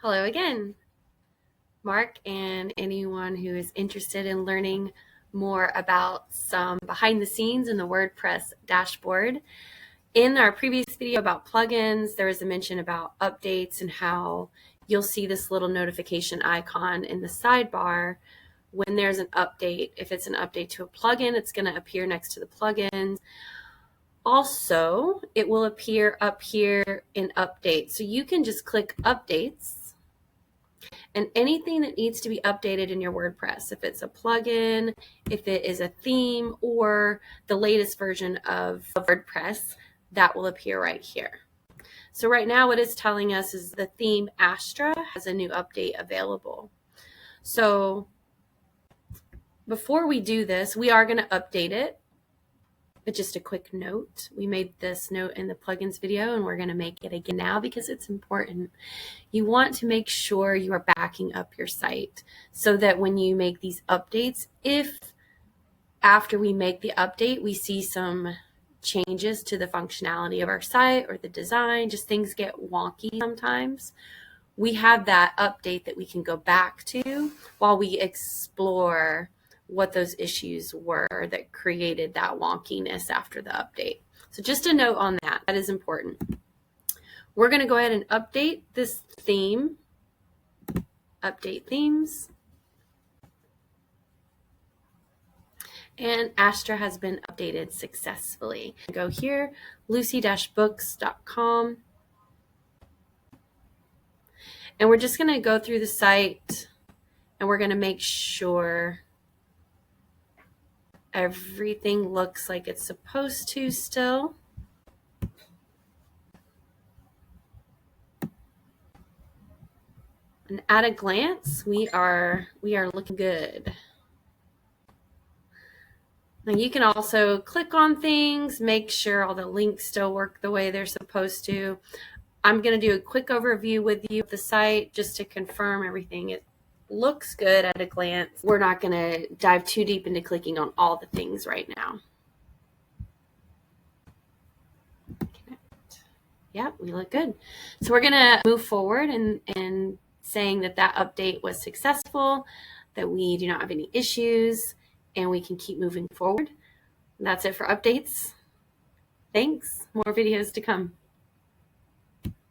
Hello again, Mark, and anyone who is interested in learning more about some behind the scenes in the WordPress dashboard. In our previous video about plugins, there was a mention about updates and how you'll see this little notification icon in the sidebar when there's an update. If it's an update to a plugin, it's going to appear next to the plugins. Also, it will appear up here in updates. So you can just click updates and anything that needs to be updated in your WordPress, if it's a plugin, if it is a theme, or the latest version of WordPress, that will appear right here. So right now what it's telling us is the theme Astra has a new update available. So before we do this, we are going to update it. But just a quick note, we made this note in the plugins video and we're going to make it again now because it's important. You want to make sure you are backing up your site so that when you make these updates, if after we make the update, we see some changes to the functionality of our site or the design, just things get wonky sometimes, we have that update that we can go back to while we explore what those issues were that created that wonkiness after the update. So just a note on that, that is important. We're going to go ahead and update this theme, update themes. And Astra has been updated successfully. Go here, lucy-books.com. And we're just going to go through the site and we're going to make sure everything looks like it's supposed to still. And at a glance, we are looking good. Now you can also click on things, make sure all the links still work the way they're supposed to. I'm going to do a quick overview with you of the site just to confirm everything. It looks good at a glance. We're not going to dive too deep into clicking on all the things right now. Connect. Yeah, we look good. So we're going to move forward and saying that that update was successful, that we do not have any issues, and we can keep moving forward. And that's it for updates. Thanks. More videos to come.